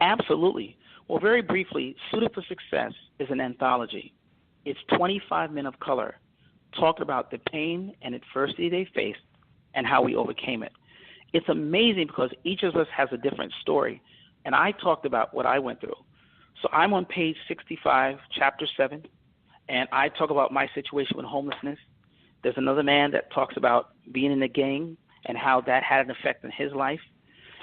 Absolutely. Well, very briefly, Suited for Success is an anthology. It's 25 men of color talking about the pain and adversity they faced and how we overcame it. It's amazing because each of us has a different story, and I talked about what I went through. So I'm on page 65, chapter 7, and I talk about my situation with homelessness. There's another man that talks about being in a gang and how that had an effect on his life.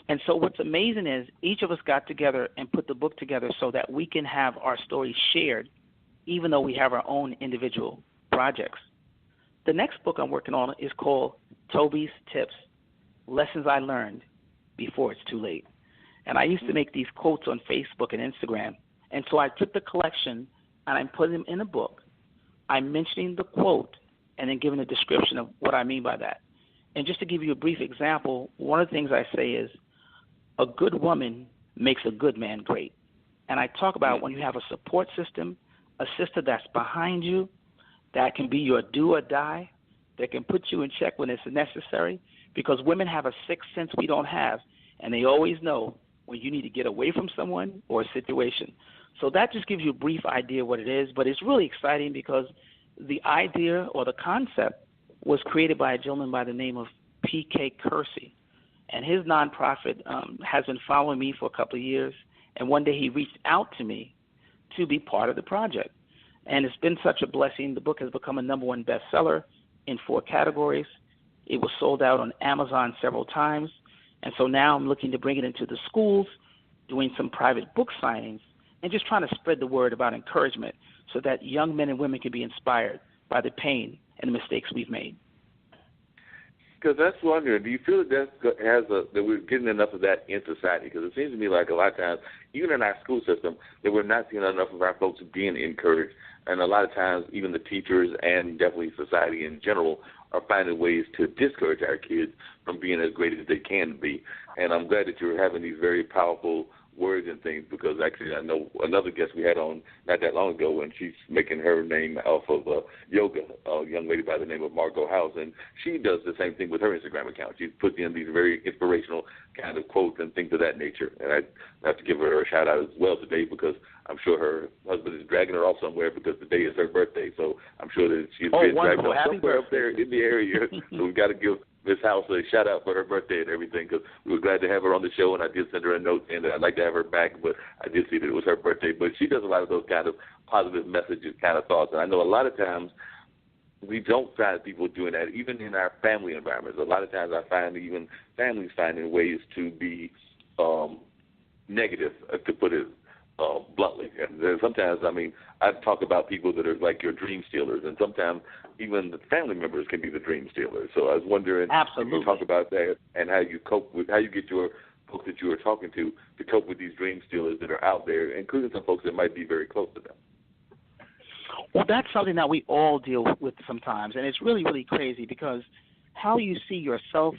And so what's amazing is each of us got together and put the book together so that we can have our stories shared, even though we have our own individual projects. The next book I'm working on is called Toby's Tips, Lessons I Learned Before It's Too Late. And I used to make these quotes on Facebook and Instagram. And so I took the collection and I'm putting them in a book. I'm mentioning the quote and then giving a description of what I mean by that. And just to give you a brief example, one of the things I say is, a good woman makes a good man great. And I talk about when you have a support system, a sister that's behind you, that can be your do or die, that can put you in check when it's necessary, because women have a sixth sense we don't have, and they always know when you need to get away from someone or a situation. So that just gives you a brief idea of what it is, but it's really exciting because the idea or the concept was created by a gentleman by the name of P.K. Kersey. And his nonprofit has been following me for a couple of years. And one day he reached out to me to be part of the project. And it's been such a blessing. The book has become a #1 bestseller in 4 categories. It was sold out on Amazon several times. And so now I'm looking to bring it into the schools, doing some private book signings, and just trying to spread the word about encouragement so that young men and women can be inspired by the pain and the mistakes we've made. Because that's wondering, do you feel that that we're getting enough of that in society? Because it seems to me like a lot of times, even in our school system, that we're not seeing enough of our folks being encouraged. And a lot of times, even the teachers and definitely society in general are finding ways to discourage our kids from being as great as they can be. And I'm glad that you're having these very powerful words and things, because actually I know another guest we had on not that long ago, and she's making her name off of yoga, a young lady by the name of Margot House, and she does the same thing with her Instagram account. She's put in these very inspirational kind of quotes and things of that nature, and I have to give her a shout out as well today, because I'm sure her husband is dragging her off somewhere because today is her birthday, so I'm sure that she's been dragged off somewhere up there in the area. So we've got to give Miss House a shout out for her birthday and everything, because we were glad to have her on the show, and I did send her a note saying that I'd like to have her back, but I did see that it was her birthday. But she does a lot of those kind of positive messages kind of thoughts, and I know a lot of times we don't find people doing that, even in our family environments. A lot of times I find even families finding ways to be negative, to put it bluntly. And sometimes, I mean, I've talked about people that are like your dream stealers, and sometimes even the family members can be the dream stealers. So I was wondering if you talk about that and how you cope with, how you get your folks that you are talking to cope with these dream stealers that are out there, including some folks that might be very close to them. Well, that's something that we all deal with sometimes, and it's really, really crazy because how you see yourself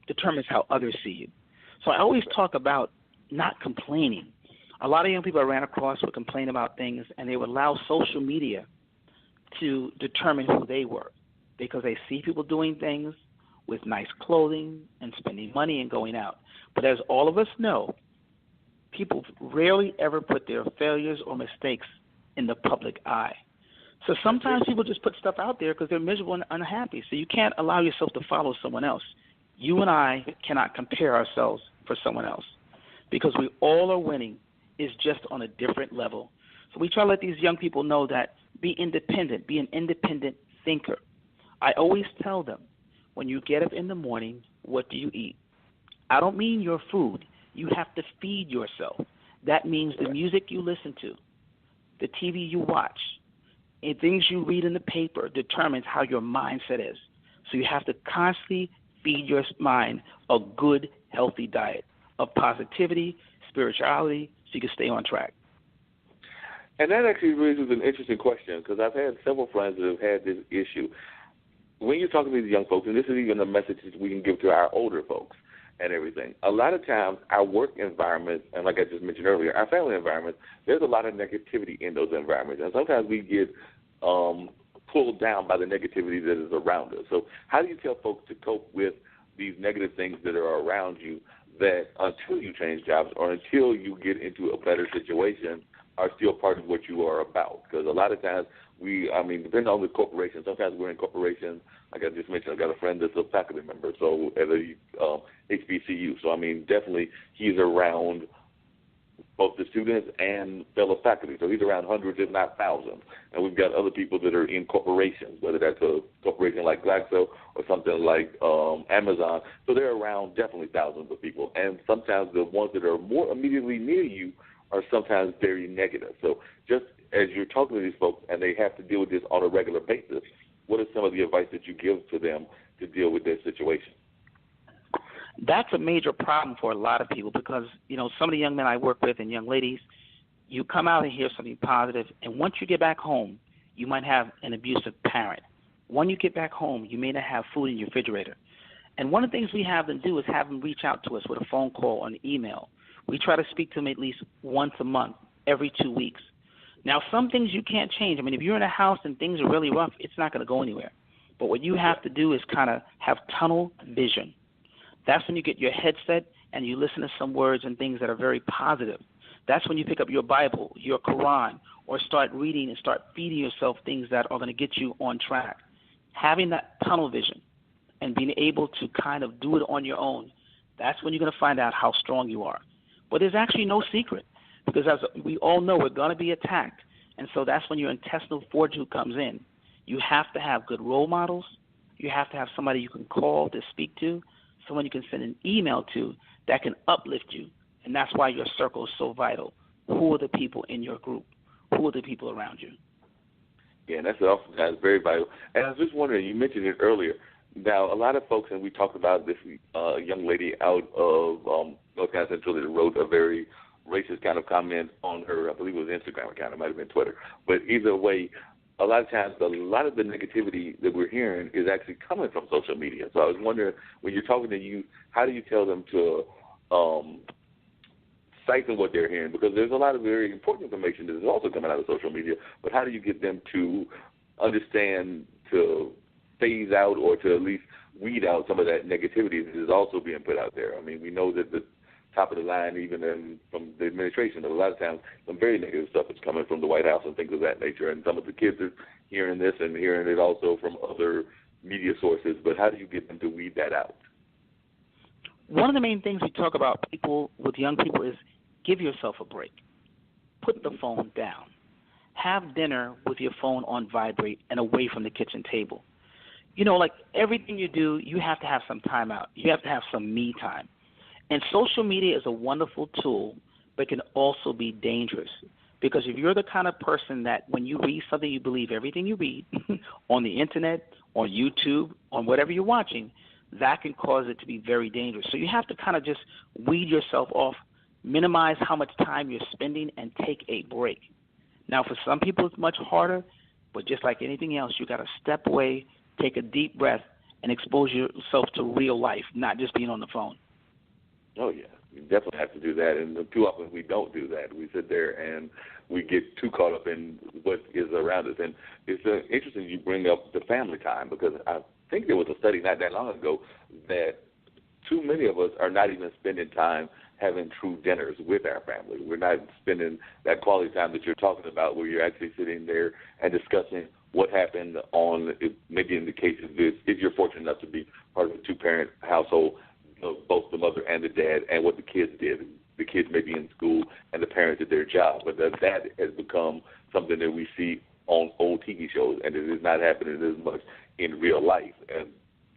determines how others see you. So I always talk about not complaining. A lot of young people I ran across would complain about things, and they would allow social media to determine who they were because they see people doing things with nice clothing and spending money and going out. But as all of us know, people rarely ever put their failures or mistakes in the public eye. So sometimes people just put stuff out there because they're miserable and unhappy. So you can't allow yourself to follow someone else. You and I cannot compare ourselves for someone else because we all are winning. Is just on a different level. So we try to let these young people know that be independent, be an independent thinker. I always tell them, when you get up in the morning, what do you eat? I don't mean your food. You have to feed yourself. That means the music you listen to, the TV you watch, and things you read in the paper determines how your mindset is. So you have to constantly feed your mind a good, healthy diet of positivity, spirituality, so you can stay on track. And that actually raises an interesting question, because I've had several friends that have had this issue. When you're talking to these young folks, and this is even a message that we can give to our older folks and everything, a lot of times our work environment, and like I just mentioned earlier, our family environment, there's a lot of negativity in those environments. And sometimes we get pulled down by the negativity that is around us. So how do you tell folks to cope with these negative things that are around you that until you change jobs or until you get into a better situation are still part of what you are about. Because a lot of times depending on the corporation, sometimes we're in corporations. Like I just mentioned, I got a friend that's a faculty member, so at a HBCU. So, definitely he's around both the students and fellow faculty. So he's around hundreds, if not thousands. And we've got other people that are in corporations, whether that's a corporation like Glaxo or something like Amazon. So they're around definitely thousands of people. And sometimes the ones that are more immediately near you are sometimes very negative. So just as you're talking to these folks and they have to deal with this on a regular basis, what is some of the advice that you give to them to deal with their situation? That's a major problem for a lot of people because, some of the young men I work with and young ladies, you come out and hear something positive, and once you get back home, you might have an abusive parent. When you get back home, you may not have food in your refrigerator. And one of the things we have them do is have them reach out to us with a phone call or an email. We try to speak to them at least once a month, every 2 weeks. Now, some things you can't change. If you're in a house and things are really rough, it's not going to go anywhere. But what you have to do is kind of have tunnel vision. That's when you get your headset and you listen to some words and things that are very positive. That's when you pick up your Bible, your Quran, or start reading and start feeding yourself things that are going to get you on track. Having that tunnel vision and being able to kind of do it on your own, that's when you're going to find out how strong you are. But there's actually no secret because as we all know, we're going to be attacked. And so that's when your intestinal fortitude comes in. You have to have good role models. You have to have somebody you can call to speak to, someone you can send an email to that can uplift you. And that's why your circle is so vital. Who are the people in your group? Who are the people around you? Yeah, that's oftentimes very vital. And I was just wondering, you mentioned it earlier. Now, a lot of folks, and we talked about this young lady out of North Carolina Central that wrote a very racist kind of comment on her, I believe it was Instagram account, it might have been Twitter. But either way, a lot of times, a lot of the negativity that we're hearing is actually coming from social media. So I was wondering, when you're talking to youth, how do you tell them to siphon what they're hearing? Because there's a lot of very important information that is also coming out of social media, but how do you get them to understand, to phase out, or to at least weed out some of that negativity that is also being put out there? We know that the top of the line, even from the administration, a lot of times some very negative stuff is coming from the White House and things of that nature. And some of the kids are hearing this and hearing it also from other media sources. But how do you get them to weed that out? One of the main things we talk about with young people is give yourself a break. Put the phone down. Have dinner with your phone on vibrate and away from the kitchen table. Like everything you do, you have to have some time out. You have to have some me time. And social media is a wonderful tool, but can also be dangerous. Because if you're the kind of person that when you read something, you believe everything you read on the internet, on YouTube, on whatever you're watching, that can cause it to be very dangerous. So you have to kind of just weed yourself off, minimize how much time you're spending, and take a break. Now, for some people, it's much harder, but just like anything else, you got to step away, take a deep breath, and expose yourself to real life, not just being on the phone. Oh, yeah. You definitely have to do that, and too often we don't do that. We sit there and we get too caught up in what is around us. And it's interesting you bring up the family time, because I think there was a study not that long ago that too many of us are not even spending time having true dinners with our family. We're not spending that quality time that you're talking about where you're actually sitting there and discussing what happened on, maybe in the case of this, if you're fortunate enough to be part of a two-parent household, both the mother and the dad, and what the kids did. The kids may be in school and the parents did their job, but that has become something that we see on old TV shows, and it is not happening as much in real life. And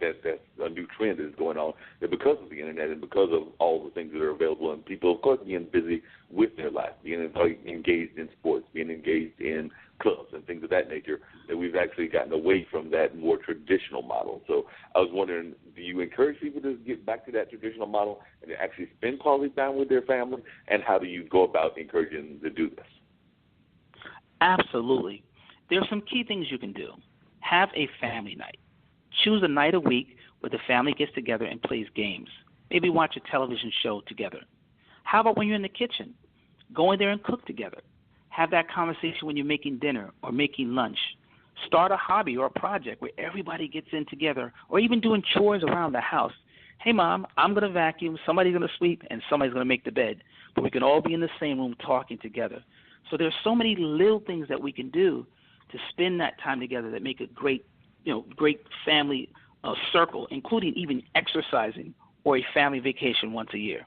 that's a new trend that is going on. That because of the internet and because of all the things that are available, and people, of course, being busy with their life, being engaged in sports, being engaged in clubs and things of that nature, that we've actually gotten away from that more traditional model. So I was wondering, do you encourage people to get back to that traditional model and to actually spend quality time with their family? And how do you go about encouraging them to do this? Absolutely. There are some key things you can do. Have a family night. Choose a night a week where the family gets together and plays games. Maybe watch a television show together. How about when you're in the kitchen? Go in there and cook together. Have that conversation when you're making dinner or making lunch. Start a hobby or a project where everybody gets in together, or even doing chores around the house. hey, Mom, I'm going to vacuum, somebody's going to sweep, and somebody's going to make the bed. But we can all be in the same room talking together. So there's so many little things that we can do to spend that time together that make a great, great family circle, including even exercising or a family vacation once a year.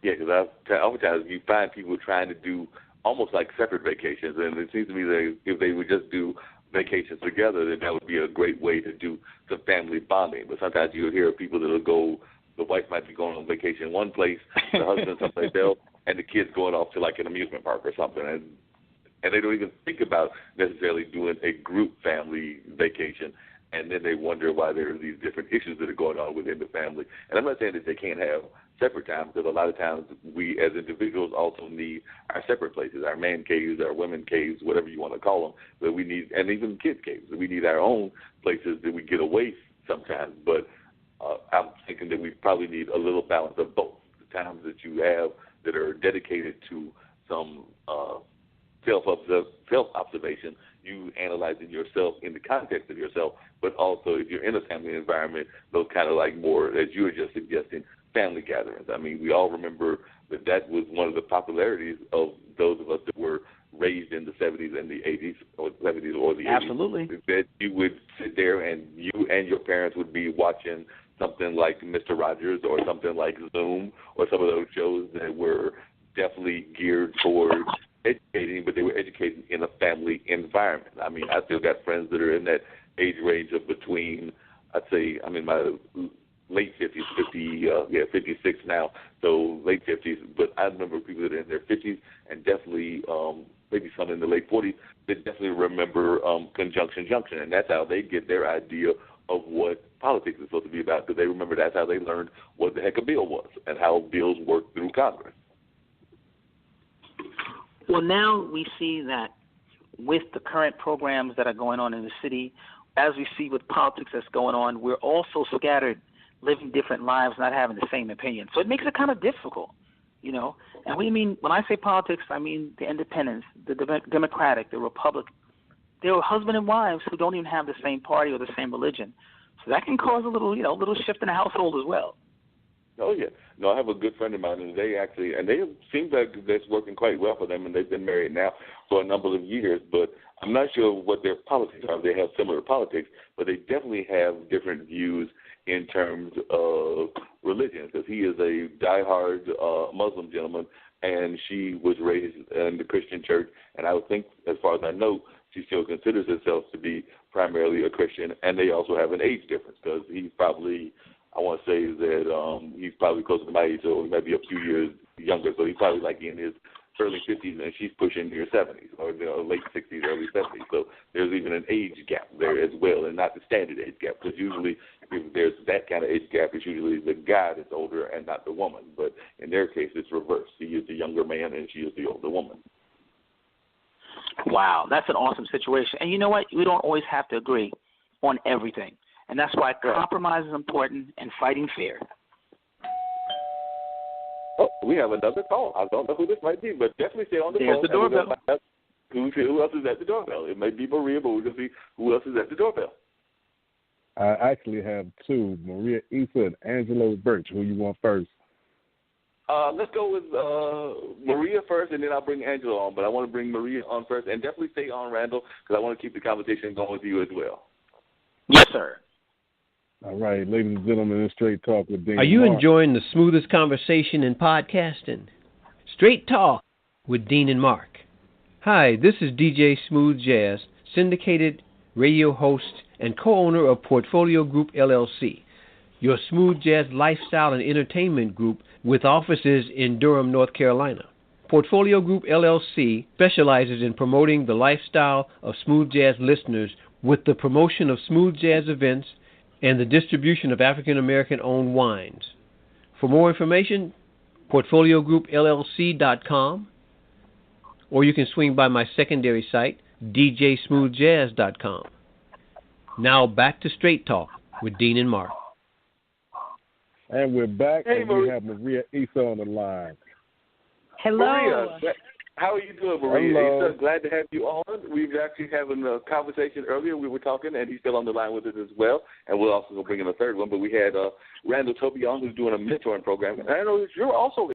Yeah, because oftentimes you find people trying to do almost like separate vacations, and it seems to me that if they would just do vacations together, then that would be a great way to do some family bonding. But sometimes you'll hear people that will go, the wife might be going on vacation in one place, the husband someplace else, and the kids going off to like an amusement park or something, and they don't even think about necessarily doing a group family vacation, and then they wonder why there are these different issues that are going on within the family. And I'm not saying that they can't have separate time, because a lot of times we as individuals also need our separate places, our man caves, our women caves, whatever you want to call them, but we need, and even kids caves, we need our own places that we get away sometimes. But I'm thinking that we probably need a little balance of both. The times that you have that are dedicated to some self-observation, you analyzing yourself in the context of yourself, but also if you're in a family environment, those kind of like more, as you were just suggesting, family gatherings. I mean, we all remember that was one of the popularities of those of us that were raised in the 70s and the 80s, or the 70s or the 80s. Absolutely. That you would sit there and you and your parents would be watching something like Mr. Rogers or something like Zoom or some of those shows that were definitely geared towards educating, but they were educating in a family environment. I mean, I still got friends that are in that age range of between, I'd say, I'm in my late 50s, 56 now, so late 50s, but I remember people that are in their 50s and definitely maybe some in the late 40s that definitely remember conjunction junction, and that's how they get their idea of what politics is supposed to be about, because they remember that's how they learned what the heck a bill was and how bills work through Congress. Well, now we see that with the current programs that are going on in the city, as we see with politics that's going on, we're also scattered, living different lives, not having the same opinion. So it makes it kind of difficult, And when I say politics, I mean the independents, the Democratic, the Republican. There are husband and wives who don't even have the same party or the same religion. So that can cause a little, little shift in the household as well. Oh, yeah. No, I have a good friend of mine, and they seem like that's working quite well for them, and they've been married now for a number of years, but I'm not sure what their politics are. They have similar politics, but they definitely have different views in terms of religion, because he is a diehard Muslim gentleman, and she was raised in the Christian church, and I would think, as far as I know, she still considers herself to be primarily a Christian, and they also have an age difference, because he's probably, I want to say that he's probably closer to my age, so he might be a few years younger, so he's probably like in his early 50s, and she's pushing near 70s, or late 60s, early 70s. So there's even an age gap there as well, and not the standard age gap, because usually if there's that kind of age gap, it's usually the guy that's older and not the woman. But in their case, it's reversed. He is the younger man, and she is the older woman. Wow, that's an awesome situation. And you know what? We don't always have to agree on everything. And that's why compromise is important and fighting fair. Oh, we have another call. I don't know who this might be, but definitely stay on the phone. There's the doorbell. Who else is at the doorbell? It may be Maria, but we're going to see who else is at the doorbell. I actually have two, Maria Issa and Angelo Birch. Who you want first? Let's go with Maria first, and then I'll bring Angelo on. But I want to bring Maria on first, and definitely stay on, Randall, because I want to keep the conversation going with you as well. Yes, sir. All right, ladies and gentlemen, it's Straight Talk with Dean. Are you Mark. enjoying the smoothest conversation in podcasting? Straight Talk with Dean and Mark. Hi, this is DJ Smooth Jazz, syndicated radio host and co-owner of Portfolio Group LLC, your smooth jazz lifestyle and entertainment group with offices in Durham, North Carolina. Portfolio Group LLC specializes in promoting the lifestyle of smooth jazz listeners with the promotion of smooth jazz events and the distribution of African-American-owned wines. For more information, portfoliogroup.llc.com, or you can swing by my secondary site, djsmoothjazz.com. Now back to Straight Talk with Dean and Mark. And we're back, Hey, and we have Maria Issa on the line. Hello. Maria, How are you doing, Maria? Hello. Issa, glad to have you on. We've actually having a conversation earlier. We were talking, and he's still on the line with us as well. And we'll also bring in a third one. But we had Randall Toby on, who's doing a mentoring program. And I know that you're also